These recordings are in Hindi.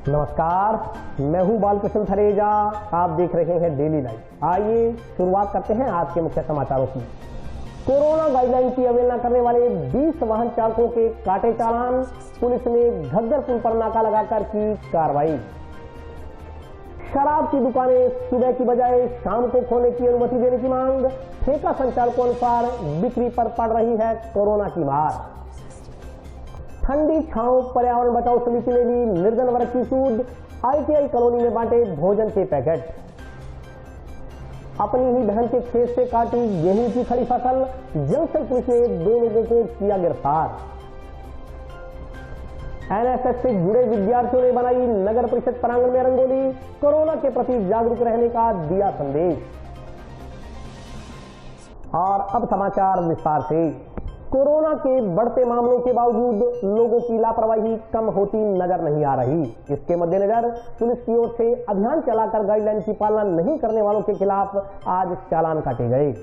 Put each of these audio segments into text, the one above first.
नमस्कार, मैं हूं बालकृष्ण थरेजा। आप देख रहे हैं डेली लाइव। आइए शुरुआत करते हैं आज के मुख्य समाचारों की। कोरोना गाइडलाइन की अवहेलना करने वाले 20 वाहन चालकों के काटे चालान, पुलिस ने घग्गर पुल पर नाका लगाकर की कार्रवाई। शराब की दुकानें सुबह की बजाय शाम को खोलने की अनुमति देने की मांग, ठेका संचालकों अनुसार बिक्री पर पड़ रही है कोरोना की मार। ठंडी छांव पर्यावरण बचाओ समिति ने ली निर्धन वर्ग की सूद, ITI कॉलोनी में बांटे भोजन के पैकेट। अपनी ही बहन के खेत से काटी गेहूं की खड़ी फसल, जंक्शन पुलिस ने 2 लोगों को किया गिरफ्तार। NSS से जुड़े विद्यार्थियों ने बनाई नगर परिषद प्रांगण में रंगोली, कोरोना के प्रति जागरूक रहने का दिया संदेश। और अब समाचार विस्तार से। कोरोना के बढ़ते मामलों के बावजूद लोगों की लापरवाही कम होती नजर नहीं आ रही। इसके मद्देनजर पुलिस की ओर से अभियान चलाकर गाइडलाइन की पालना नहीं करने वालों के खिलाफ आज चालान काटे गए।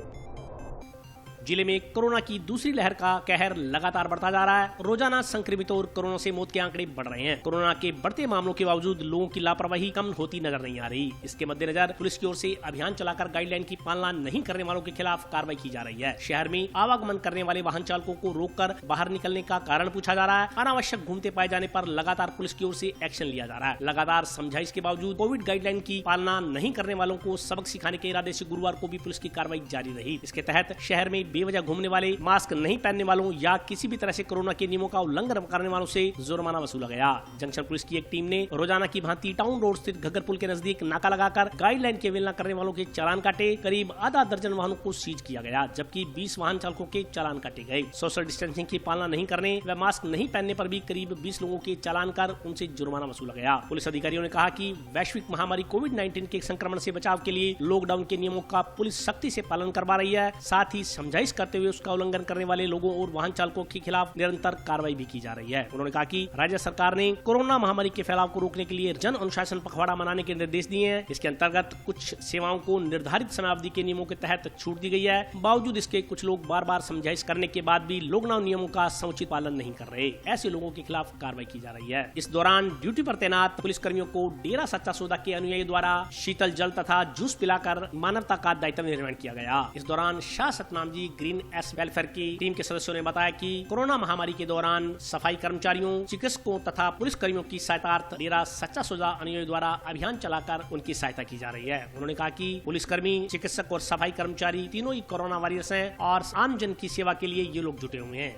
जिले में कोरोना की दूसरी लहर का कहर लगातार बढ़ता जा रहा है। रोजाना संक्रमितों और कोरोना से मौत के आंकड़े बढ़ रहे हैं। कोरोना के बढ़ते मामलों के बावजूद लोगों की लापरवाही कम होती नजर नहीं आ रही। इसके मद्देनजर पुलिस की ओर से अभियान चलाकर गाइडलाइन की पालना नहीं करने वालों के खिलाफ कार्रवाई की जा रही है। शहर में आवागमन करने वाले वाहन चालकों को रोककर बाहर निकलने का कारण पूछा जा रहा है। अनावश्यक घूमते पाए जाने पर लगातार पुलिस की ओर से एक्शन लिया जा रहा है। लगातार समझाइश के बावजूद कोविड गाइडलाइन की पालना नहीं करने वालों को सबक सिखाने के इरादे से गुरुवार को भी पुलिस की कार्रवाई जारी रही। इसके तहत शहर में बेवजह घूमने वाले, मास्क नहीं पहनने वालों या किसी भी तरह से कोरोना के नियमों का उल्लंघन करने वालों से जुर्माना वसूला गया। जंक्शन पुलिस की एक टीम ने रोजाना की भांति टाउन रोड स्थित घग्गर पुल के नजदीक नाका लगाकर गाइडलाइन की अवहेलना करने वालों के चालान काटे। करीब आधा दर्जन वाहनों को सीज किया गया, जबकि 20 वाहन चालकों के चालान काटे गए। सोशल डिस्टेंसिंग की पालना नहीं करने व मास्क नहीं पहनने पर भी करीब 20 लोगों के चालान कर उनसे जुर्माना वसूला गया। पुलिस अधिकारियों ने कहा कि वैश्विक महामारी कोविड-19 के संक्रमण से बचाव के लिए लॉकडाउन के नियमों का पुलिस सख्ती से पालन करवा रही है। साथ ही समझाइश करते हुए उसका उल्लंघन करने वाले लोगों और वाहन चालकों के खिलाफ निरंतर कार्रवाई भी की जा रही है। उन्होंने कहा कि राज्य सरकार ने कोरोना महामारी के फैलाव को रोकने के लिए जन अनुशासन पखवाड़ा मनाने के निर्देश दिए हैं। इसके अंतर्गत कुछ सेवाओं को निर्धारित समयावधि के नियमों के तहत छूट दी गई है। बावजूद इसके कुछ लोग बार बार समझाइश करने के बाद भी लॉकडाउन नियमों का समुचित पालन नहीं कर रहे। ऐसे लोगों के खिलाफ कार्रवाई की जा रही है। इस दौरान ड्यूटी पर तैनात पुलिस कर्मियों को डेरा सच्चा सौदा के अनुयायियों द्वारा शीतल जल तथा जूस पिलाकर मानवता का दायित्व निर्वहन किया गया। इस दौरान Shah Satnam ji green S welfare की टीम के सदस्यों ने बताया कि कोरोना महामारी के दौरान सफाई कर्मचारियों, चिकित्सकों तथा पुलिस कर्मियों की सहायतार्थ डेरा सच्चा सौदा अनुयायियों द्वारा अभियान चलाकर उनकी सहायता की जा रही है। उन्होंने कहा कि पुलिसकर्मी, चिकित्सक और सफाई कर्मचारी तीनों ही कोरोना वॉरियर्स हैं और आम जन की सेवा के लिए ये लोग जुटे हुए हैं।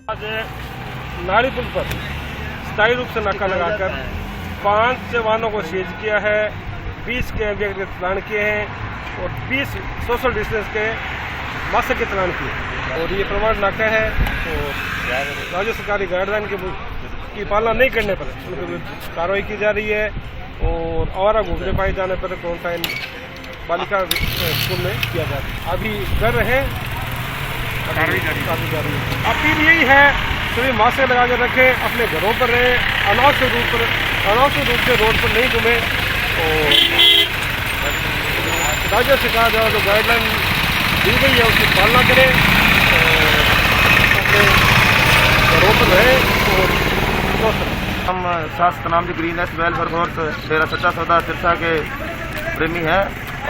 आज नाड़ी पुल पर स्थायी रूप से नाका लगाकर 5 वाहनों को सीज किया है, 20 के व्यक्ति के चालान किए हैं और 20 सोशल डिस्टेंस के मास्क के चालान किए। और ये प्रमाण नाका है। तो राज्य सरकारी गाइडलाइन की पालना नहीं करने पर उनके विरुद्ध कार्रवाई की जा रही है और आवारा घूमने पाए जाने पर क्वारंटाइन बालिका स्कूल में किया जा रहा है। अभी कर रहे हैं, अपील यही है सभी मास्क लगा कर रखें, अपने घरों पर रहें, अनावश्यक रूप से रोड पर नहीं घूमें और राज्य सरकार द्वारा जो गाइडलाइन दी गई है उसकी पालना करें और अपने घरों पर रहें और स्वस्थ रहें। हम शाह नाम जी ग्रीन एस वेलफेयर फोर्स डेरा सच्चा सौदा सिरसा के प्रेमी हैं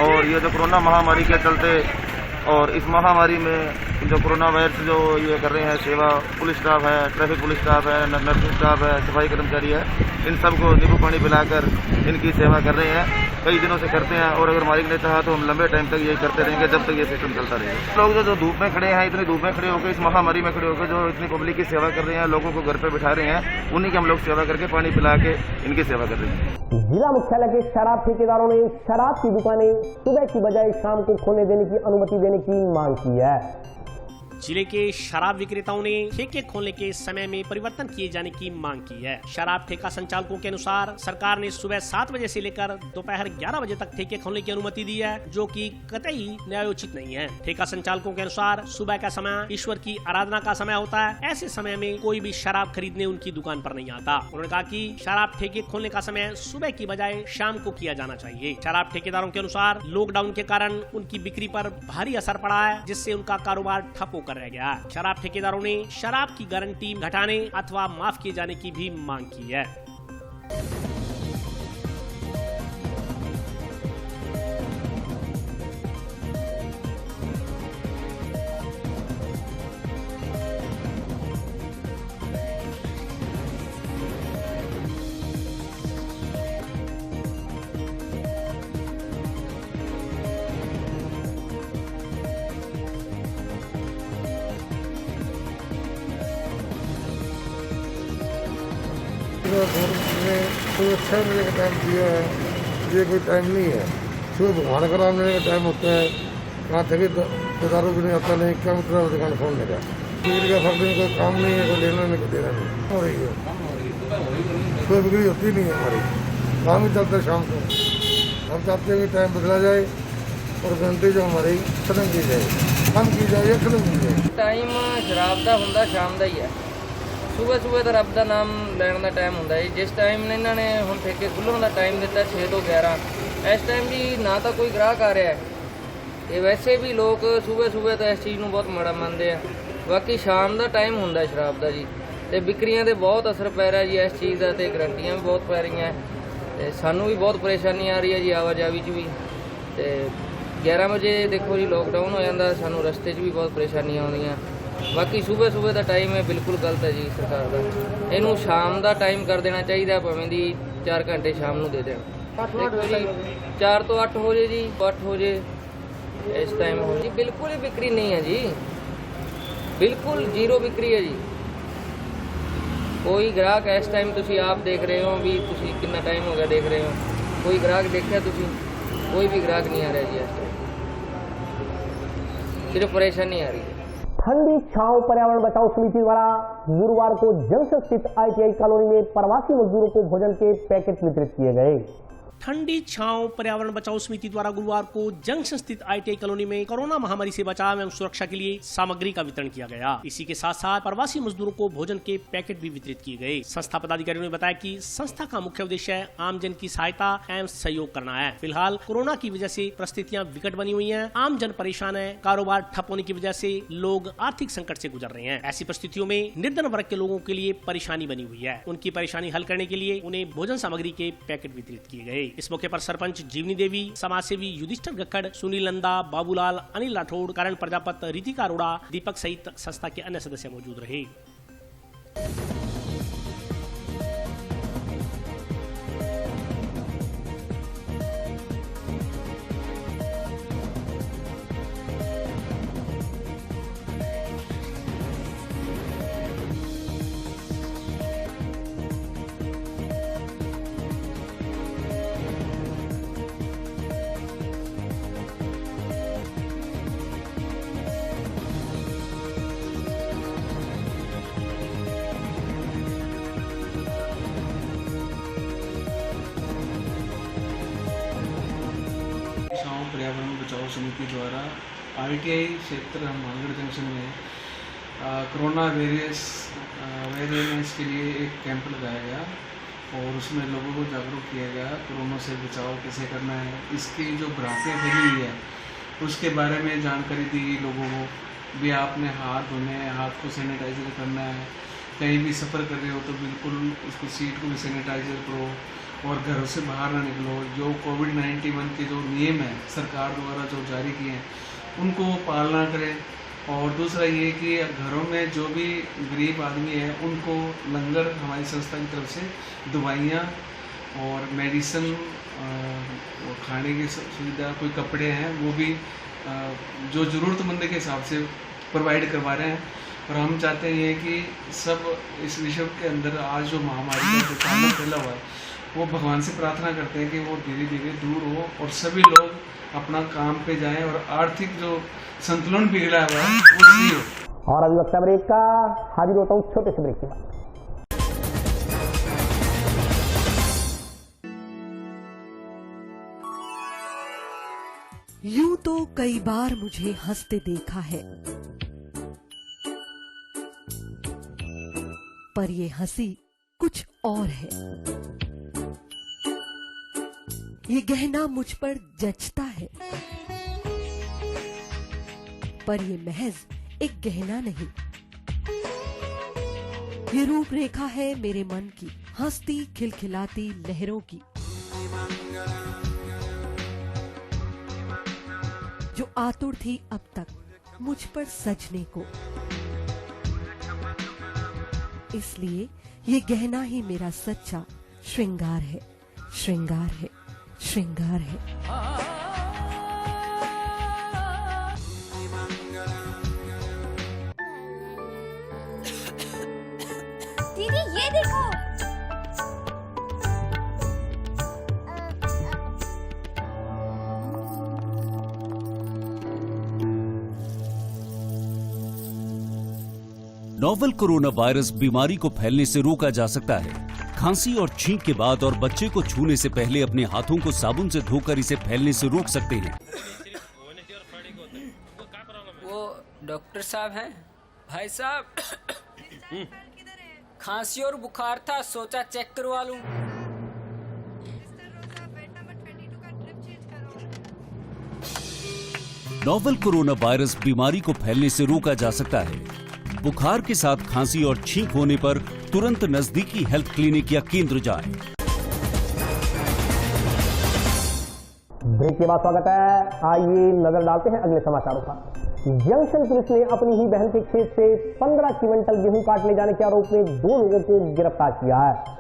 और ये जो कोरोना महामारी के चलते और इस महामारी में जो कोरोना वायरस जो ये कर रहे हैं सेवा, पुलिस स्टाफ है, ट्रैफिक पुलिस स्टाफ है, नर्सिंग स्टाफ है, सफाई कर्मचारी है, इन सबको नींबू पानी पिलाकर इनकी सेवा कर रहे हैं। कई दिनों से करते हैं और अगर मालिक ने चाहा तो हम लंबे टाइम तक यही करते रहेंगे जब तक ये सिस्टम चलता रहेगा। लोग जो धूप में खड़े हैं, इतनी धूप में खड़े होकर, इस महामारी में खड़े होकर जो इतनी पब्लिक की सेवा कर रहे हैं, लोगों को घर पर बिठा रहे हैं, उन्हीं की हम लोग सेवा करके पानी पिला के इनकी सेवा कर रहे हैं। जिला मुख्यालय के शराब ठेकेदारों ने शराब की दुकानें सुबह की बजाय शाम को खोलने देने की अनुमति देने की मांग की है। जिले के शराब विक्रेताओं ने ठेके खोलने के समय में परिवर्तन किए जाने की मांग की है। शराब ठेका संचालकों के अनुसार सरकार ने सुबह 7 बजे से लेकर दोपहर 11 बजे तक ठेके खोलने की अनुमति दी है, जो कि कतई न्यायोचित नहीं है। ठेका संचालकों के अनुसार सुबह का समय ईश्वर की आराधना का समय होता है, ऐसे समय में कोई भी शराब खरीदने उनकी दुकान पर नहीं आता। उन्होंने कहा कि शराब ठेके खोलने का समय सुबह की बजाय शाम को किया जाना चाहिए। शराब ठेकेदारों के अनुसार लॉकडाउन के कारण उनकी बिक्री पर भारी असर पड़ा है, जिससे उनका कारोबार ठप कर रह गया। शराब ठेकेदारों ने शराब की गारंटी घटाने अथवा माफ किए जाने की भी मांग की है। सुबह 6 बजे का टाइम दिया है, ये कोई टाइम नहीं है। सुबह भगवान का नाम लेने का टाइम होता है। कहाँ ठेकेदारों भी नहीं आता, नहीं क्या मतलब दुकान खोलने का। बिक्री का फर्क नहीं, कोई काम नहीं है, कोई लेना नहीं, कोई देना नहीं हो रही है। सुबह बिक्री होती नहीं है हमारी, काम ही चलता है शाम को। हम चाहते हैं कि टाइम बदला जाए और घंटे जो हमारी खत्म की जाए, कम की जाए या खत्म की जाए। टाइम शराब का ਹੁੰਦਾ ਸ਼ਾਮ ਦਾ ਹੀ ਹੈ। ਸੁਬਹ ਤਾਂ ਰੱਬ ਦਾ ਨਾਮ ਲੈਣ ਦਾ ਟਾਈਮ ਹੁੰਦਾ ਹੈ। ਜਿਸ ਟਾਈਮ ਨੇ ਇਹਨਾਂ ਨੇ ਹੁਣ ਠੇਕੇ ਖੁੱਲ੍ਹਣ ਦਾ ਟਾਈਮ ਦਿੱਤਾ 6 ਤੋਂ 11, ਇਸ ਟਾਈਮ ਵੀ ਨਾ ਤਾਂ ਕੋਈ ਗ੍ਰਾਹਕ ਆ ਰਿਹਾ ਹੈ ਤੇ ਵੈਸੇ ਵੀ ਲੋਕ ਸੁਬਹ ਤਾਂ ਇਸ ਚੀਜ਼ ਨੂੰ ਬਹੁਤ ਮਾੜਾ ਮੰਨਦੇ ਆ। ਬਾਕੀ ਸ਼ਾਮ ਦਾ ਟਾਈਮ ਹੁੰਦਾ ਸ਼ਰਾਬ ਦਾ ਜੀ, ਤੇ ਵਿਕਰੀਆਂ ਤੇ ਬਹੁਤ ਅਸਰ ਪੈ ਰਿਹਾ ਜੀ ਇਸ ਚੀਜ਼ ਦਾ, ਤੇ ਗਰੰਟੀਆਂ ਵੀ ਬਹੁਤ ਪੈ ਰਹੀਆਂ ਤੇ ਸਾਨੂੰ ਵੀ ਬਹੁਤ ਪਰੇਸ਼ਾਨੀ ਆ ਰਹੀ ਹੈ ਜੀ ਆਵਾਜਾਈ 'ਚ ਵੀ। ਤੇ 11 ਵਜੇ ਦੇਖੋ ਜੀ ਲੋਕਡਾਊਨ ਹੋ ਜਾਂਦਾ, ਸਾਨੂੰ ਰਸਤੇ 'ਚ ਵੀ ਬਹੁਤ ਪਰੇਸ਼ਾਨੀਆਂ ਆਉਂਦੀਆਂ। ਬਾਕੀ ਸੁਬਹ ਦਾ ਟਾਈਮ ਹੈ ਬਿਲਕੁਲ ਗਲਤ ਹੈ ਜੀ ਸਰਕਾਰ ਦਾ। ਇਹਨੂੰ ਸ਼ਾਮ ਦਾ ਟਾਈਮ ਕਰ ਦੇਣਾ ਚਾਹੀਦਾ, ਭਾਵੇਂ ਦੀ 4 ਘੰਟੇ ਸ਼ਾਮ ਨੂੰ ਦੇ ਦੇਣ। 4 ਤੋਂ 8 ਹੋ ਜੇ ਜੀ, 8 ਹੋ ਜੇ ਇਸ ਟਾਈਮ ਹੋ ਜੀ। ਬਿਲਕੁਲ ਹੀ ਵਿਕਰੀ ਨਹੀਂ ਹੈ ਜੀ, ਬਿਲਕੁਲ ਜ਼ੀਰੋ ਵਿਕਰੀ ਹੈ ਜੀ। ਕੋਈ ਗ੍ਰਾਹਕ ਇਸ ਟਾਈਮ ਤੁਸੀਂ ਆਪ ਦੇਖ ਰਹੇ ਹੋ ਵੀ, ਤੁਸੀਂ ਕਿੰਨਾ ਟਾਈਮ ਹੋ ਗਿਆ ਦੇਖ ਰਹੇ ਹੋ, ਕੋਈ ਗ੍ਰਾਹਕ ਦੇਖਿਆ ਤੁਸੀਂ? ਕੋਈ भी ग्राहक नहीं आ रहा जी, सिर्फ परेशानी आ रही है। ठंडी छांव पर्यावरण बचाओ समिति द्वारा गुरुवार को जंक्शन स्थित ITI कॉलोनी में प्रवासी मजदूरों को भोजन के पैकेट वितरित किए गए। ठंडी छांव पर्यावरण बचाओ समिति द्वारा गुरुवार को जंक्शन स्थित ITI कॉलोनी में कोरोना महामारी से बचाव एवं सुरक्षा के लिए सामग्री का वितरण किया गया। इसी के साथ साथ प्रवासी मजदूरों को भोजन के पैकेट भी वितरित किए गए। संस्था पदाधिकारियों ने बताया कि संस्था का मुख्य उद्देश्य आमजन की सहायता एवं सहयोग करना है। फिलहाल कोरोना की वजह से परिस्थितियां विकट बनी हुई हैं, आमजन परेशान है, कारोबार ठप होने की वजह से लोग आर्थिक संकट से गुजर रहे हैं। ऐसी परिस्थितियों में निर्धन वर्ग के लोगों के लिए परेशानी बनी हुई है। उनकी परेशानी हल करने के लिए उन्हें भोजन सामग्री के पैकेट वितरित किए गए। इस मौके पर सरपंच जीवनी देवी, समाजसेवी युधिष्ठिर गक्खड़, सुनील नंदा, बाबूलाल, अनिल राठौड़, करण प्रजापत, रितिका अरोड़ा, दीपक सहित संस्था के अन्य सदस्य मौजूद रहे। पर्यावरण बचाओ समिति द्वारा ITI क्षेत्र हनुमानगढ़ जंक्शन में कोरोना अवेयरनेस के लिए एक कैंप लगाया गया और उसमें लोगों को जागरूक किया गया कोरोना से बचाव कैसे करना है। इसकी जो भ्रांतियाँ फैली हुई है उसके बारे में जानकारी दी गई लोगों को भी। आपने हाथ धोने हैं, हाथ को सैनिटाइजर करना है, कहीं भी सफ़र कर रहे हो तो बिल्कुल उसको सीट को भी सैनिटाइजर करो और घरों से बाहर ना निकलो। जो कोविड-19 के जो नियम है सरकार द्वारा जो जारी किए हैं उनको पालना करें। और दूसरा ये कि घरों में जो भी गरीब आदमी है उनको लंगर हमारी संस्था की तरफ से दवाइयाँ और मेडिसिन और खाने की सुविधा, कोई कपड़े हैं वो भी जो ज़रूरतमंद के हिसाब से प्रोवाइड करवा रहे हैं। और हम चाहते हैं कि सब इस विश्व के अंदर आज जो महामारी का जो तांडव फैला हुआ है वो भगवान से प्रार्थना करते हैं कि वो धीरे धीरे दूर हो और सभी लोग अपना काम पे जाएं और आर्थिक जो संतुलन बिगड़ा हुआ है वो सही हो। और अभी वक्त ब्रेक का, हाजिर होता हूँ छोटे से ब्रेक के बाद। यूं तो कई बार मुझे हंसते देखा है, पर ये हंसी कुछ और है। ये गहना मुझ पर जचता है, पर ये महज एक गहना नहीं, ये रूपरेखा है मेरे मन की, हंसती खिलखिलाती लहरों की, जो आतुर थी अब तक मुझ पर सजने को। इसलिए ये गहना ही मेरा सच्चा श्रृंगार है, श्रृंगार है, श्रृंगार है। दीदी ये देखो, नोवेल कोरोना वायरस बीमारी को फैलने से रोका जा सकता है। खांसी और छींक के बाद और बच्चे को छूने से पहले अपने हाथों को साबुन से धोकर इसे फैलने से रोक सकते हैं। वो डॉक्टर साहब हैं? भाई साहब खांसी और बुखार था, सोचा चेक करवा लूं। नोवेल कोरोना वायरस बीमारी को फैलने से रोका जा सकता है। बुखार के साथ खांसी और छींक होने पर तुरंत नजदीकी हेल्थ क्लिनिक या केंद्र जाएं। ब्रेक के बाद स्वागत है। आइए नजर डालते हैं अगले समाचारों पर। जंक्शन पुलिस ने अपनी ही बहन के खेत से 15 क्विंटल गेहूं काट ले जाने के आरोप में 2 लोगों को गिरफ्तार किया है।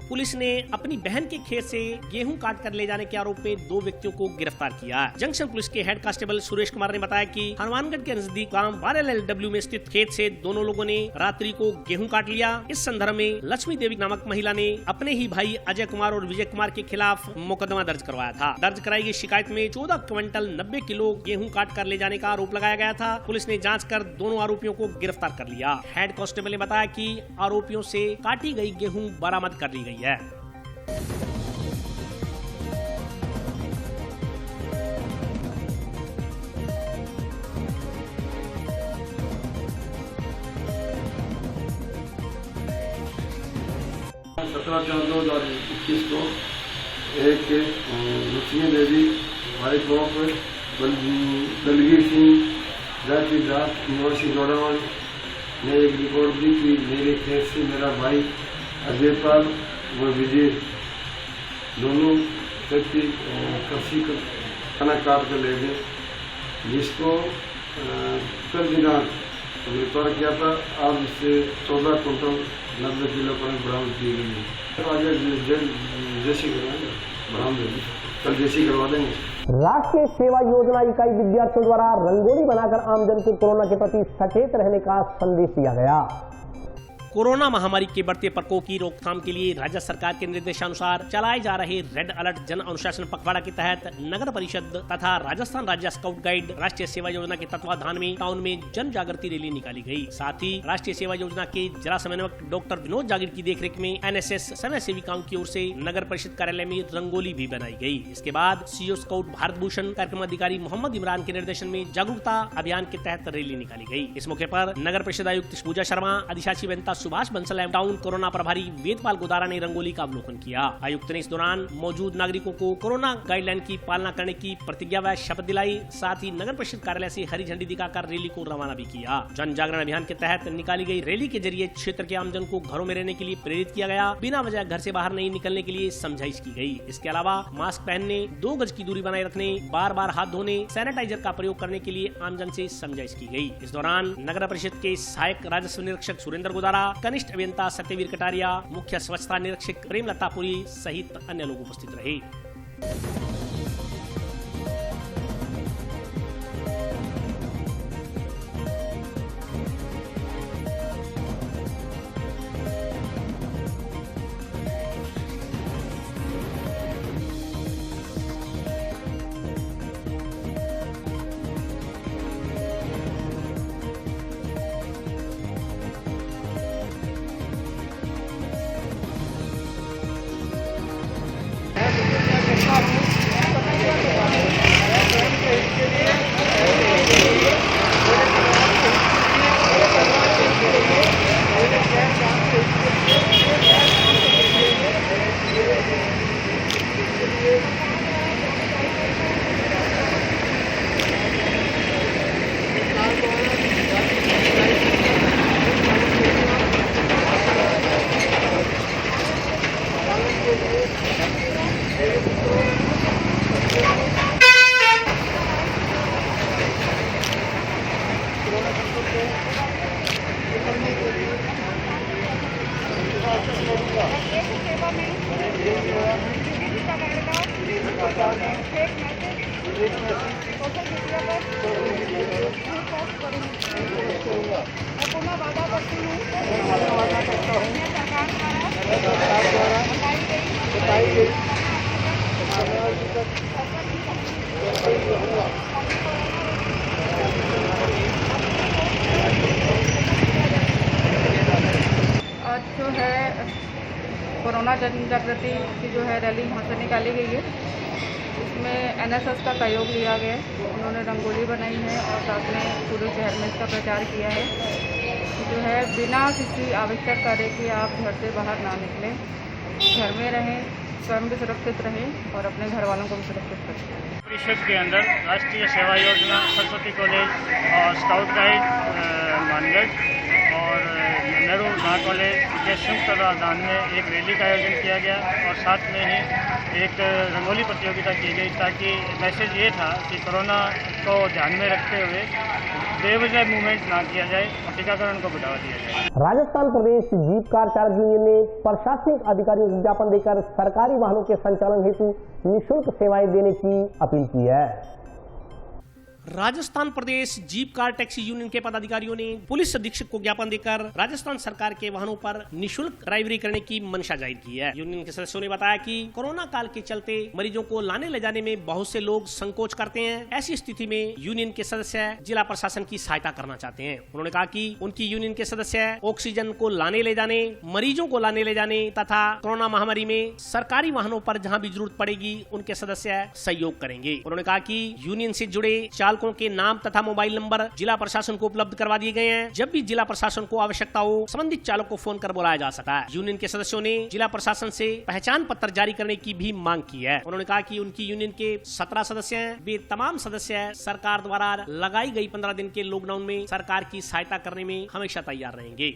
पुलिस ने अपनी बहन के खेत से गेहूं काट कर ले जाने के आरोप में 2 व्यक्तियों को गिरफ्तार किया है। जंक्शन पुलिस के हेड कांस्टेबल सुरेश कुमार ने बताया कि हनुमानगढ़ के नजदीक गांव 12LW में स्थित खेत से दोनों लोगों ने रात्रि को गेहूं काट लिया। इस संदर्भ में लक्ष्मी देवी नामक महिला ने अपने ही भाई अजय कुमार और विजय कुमार के खिलाफ मुकदमा दर्ज करवाया था। दर्ज कराई गई शिकायत में 14 क्विंटल 90 किलो गेहूं काट कर ले जाने का आरोप लगाया गया था। पुलिस ने जाँच कर दोनों आरोपियों को गिरफ्तार कर लिया। हेड कांस्टेबल ने बताया कि आरोपियों से काटी गई गेहूं बरामद कर ली गई है। को एक लक्ष्मी देवी वाइफ ऑफ दलगीर सिंह जाति जात निवासी गौड़ावाल ने एक रिपोर्ट दी कि मेरे खेत से मेरा भाई अजय पाल व विजय दोनों व्यक्ति कृषि खाना काट कर ले गए, जिसको कल दिनांक गिरफ्तार किया था। आज इससे 14 क्विंटल 90 किलो कणक बरामद की गई है। जैसी कल जैसी करवा देंगे। राष्ट्रीय सेवा योजना इकाई विद्यार्थियों द्वारा रंगोली बनाकर आमजन को कोरोना के प्रति सचेत रहने का संदेश दिया गया। कोरोना महामारी के बढ़ते प्रकोप की रोकथाम के लिए राज्य सरकार के निर्देशानुसार चलाए जा रहे रेड अलर्ट जन अनुशासन पखवाड़ा के तहत नगर परिषद तथा राजस्थान राज्य स्काउट गाइड राष्ट्रीय सेवा योजना के तत्वाधान में टाउन में जन जागृति रैली निकाली गई। साथ ही राष्ट्रीय सेवा योजना के जिला समन्वयक डॉक्टर विनोद जागीर की देखरेख में NSS समय सेविकाओं की ओर से नगर परिषद कार्यालय में रंगोली भी बनाई गई। इसके बाद सीओ स्काउट भारत भूषण कार्यक्रम अधिकारी मोहम्मद इमरान के निर्देशन में जागरूकता अभियान के तहत रैली निकाली गई। इस मौके पर नगर परिषद आयुक्त पूजा शर्मा, अधिशासी वनिता सुभाष बंसल एवं टाउन कोरोना प्रभारी वेदपाल गोदारा ने रंगोली का अवलोकन किया। आयुक्त ने इस दौरान मौजूद नागरिकों को कोरोना गाइडलाइन की पालना करने की प्रतिज्ञा व शपथ दिलाई। साथ ही नगर परिषद कार्यालय से हरी झंडी दिखाकर रैली को रवाना भी किया। जन जागरण अभियान के तहत निकाली गई रैली के जरिए क्षेत्र के आमजन को घरों में रहने के लिए प्रेरित किया गया। बिना वजह घर से बाहर नहीं निकलने के लिए समझाइश की गई। इसके अलावा मास्क पहनने, 2 गज की दूरी बनाए रखने, बार-बार हाथ धोने, सैनिटाइजर का प्रयोग करने के लिए आमजन से समझाइश की गई। इस दौरान नगर परिषद के सहायक राजस्व निरीक्षक सुरेंद्र गोदारा, कनिष्ठ अभियंता सत्यवीर कटारिया, मुख्य स्वच्छता निरीक्षक प्रेमलता पुरी सहित अन्य लोग उपस्थित रहे। आज जो है कोरोना जन जागृति की जो है रैली यहाँ से निकाली गई है। इसमें एनएसएस का सहयोग लिया गया है। उन्होंने रंगोली बनाई है और साथ में पूरे शहर में इसका प्रचार किया है। जो है बिना किसी आवश्यक कार्य के आप घर से बाहर ना निकलें, घर में रहें, स्वयं भी सुरक्षित रहें और अपने घर वालों को भी सुरक्षित रखें। परिषद के अंदर राष्ट्रीय सेवा योजना, सरस्वती कॉलेज और स्काउट गाइड मानगढ़ और नेहरू ला कॉलेज के संयुक्त तत्वाधान में एक रैली का आयोजन किया गया और साथ में ही एक रंगोली प्रतियोगिता की गई, ताकि मैसेज ये था कि कोरोना को ध्यान में रखते हुए बेवजह मूवमेंट ना किया जाए और टीकाकरण को बढ़ावा दिया जाए। राजस्थान प्रदेश जीप कार चालक यूनियन ने प्रशासनिक अधिकारियों को ज्ञापन देकर सरकारी वाहनों के संचालन हेतु निःशुल्क सेवाएं देने की अपील की है। राजस्थान प्रदेश जीप कार टैक्सी यूनियन के पदाधिकारियों ने पुलिस अधीक्षक को ज्ञापन देकर राजस्थान सरकार के वाहनों पर निःशुल्क ड्राइवरी करने की मंशा जाहिर की है। यूनियन के सदस्यों ने बताया कि कोरोना काल के चलते मरीजों को लाने ले जाने में बहुत से लोग संकोच करते हैं। ऐसी स्थिति में यूनियन के सदस्य जिला प्रशासन की सहायता करना चाहते हैं। उन्होंने कहा कि उनकी यूनियन के सदस्य ऑक्सीजन को लाने ले जाने, मरीजों को लाने ले जाने तथा कोरोना महामारी में सरकारी वाहनों पर जहाँ भी जरूरत पड़ेगी उनके सदस्य सहयोग करेंगे। उन्होंने कहा कि यूनियन से जुड़े चालकों के नाम तथा मोबाइल नंबर जिला प्रशासन को उपलब्ध करवा दिए गए हैं। जब भी जिला प्रशासन को आवश्यकता हो, संबंधित चालक को फोन कर बुलाया जा सकता है। यूनियन के सदस्यों ने जिला प्रशासन से पहचान पत्र जारी करने की भी मांग की है। उन्होंने कहा कि उनकी यूनियन के 17 सदस्य हैं। वे तमाम सदस्य सरकार द्वारा लगाई गई 15 दिन के लॉकडाउन में सरकार की सहायता करने में हमेशा तैयार रहेंगे।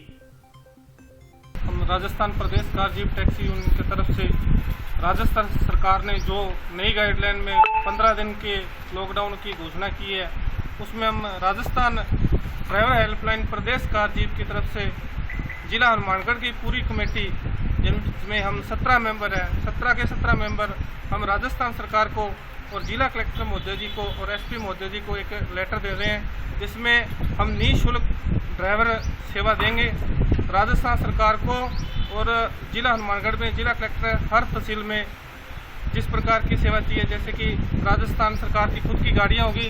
हम राजस्थान प्रदेश कार जीप टैक्सी यूनियन की तरफ से राजस्थान सरकार ने जो नई गाइडलाइन में 15 दिन के लॉकडाउन की घोषणा की है, उसमें हम राजस्थान ड्राइवर हेल्पलाइन प्रदेश कार जीप की तरफ से जिला हनुमानगढ़ की पूरी कमेटी, जिनमें हम 17 मेंबर हैं, 17 के 17 मेंबर हम राजस्थान सरकार को और जिला कलेक्टर महोदय जी को और एसपी महोदय जी को एक लेटर दे रहे हैं, जिसमें हम निःशुल्क ड्राइवर सेवा देंगे। राजस्थान सरकार को और जिला हनुमानगढ़ में जिला कलेक्टर हर तहसील में जिस प्रकार की सेवा चाहिए, जैसे कि राजस्थान सरकार की खुद की गाड़ियाँ होगी,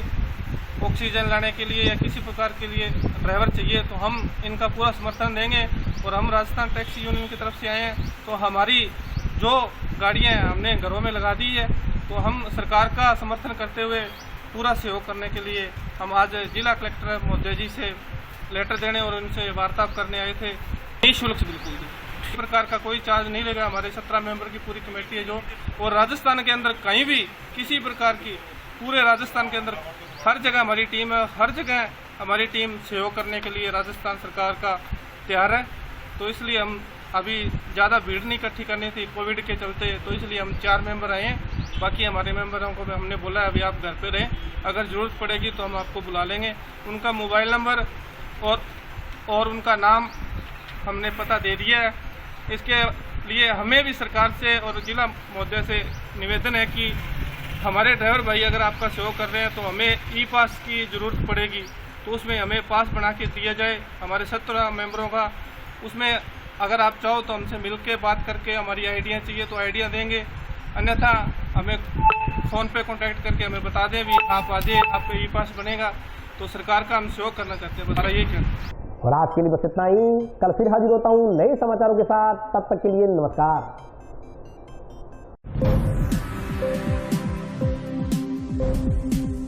ऑक्सीजन लाने के लिए या किसी प्रकार के लिए ड्राइवर चाहिए, तो हम इनका पूरा समर्थन देंगे। और हम राजस्थान टैक्सी यूनियन की तरफ से आए हैं, तो हमारी जो गाड़ियाँ हमने घरों में लगा दी है, तो हम सरकार का समर्थन करते हुए पूरा सहयोग करने के लिए हम आज जिला कलेक्टर महोदय जी से लेटर देने और उनसे वार्तालाप करने आए थे। निःशुल्क बिल्कुल इस प्रकार का कोई चार्ज नहीं लेगा। हमारे 17 मेंबर की पूरी कमेटी है जो, और राजस्थान के अंदर कहीं भी किसी प्रकार की, पूरे राजस्थान के अंदर हर जगह हमारी टीम है, हर जगह हमारी टीम सहयोग करने के लिए राजस्थान सरकार का तैयार है। तो इसलिए हम अभी ज़्यादा भीड़ नहीं इकट्ठी करनी थी कोविड के चलते, तो इसलिए हम 4 मेंबर आए हैं। बाकी हमारे मेंबरों को हमने बोला है अभी आप घर पे रहें, अगर ज़रूरत पड़ेगी तो हम आपको बुला लेंगे। उनका मोबाइल नंबर और उनका नाम हमने पता दे दिया है। इसके लिए हमें भी सरकार से और जिला महोदय से निवेदन है कि हमारे ड्राइवर भाई अगर आपका सहयोग कर रहे हैं तो हमें ई पास की ज़रूरत पड़ेगी, तो उसमें हमें पास बना के दिया जाए हमारे 17 मेंबरों का। उसमें अगर आप चाहो तो हमसे मिल के बात करके, हमारी आइडिया चाहिए तो आइडिया देंगे, अन्यथा हमें फ़ोन पे कांटेक्ट करके हमें बता दें भी आप आ जाइए, आपका ई पास बनेगा। तो सरकार का हम सहयोग करना चाहते हैं, बता ये क्या। और आज के लिए बस इतना ही, कल फिर हाजिर होता हूँ नए समाचारों के साथ। तब तक के लिए नमस्कार।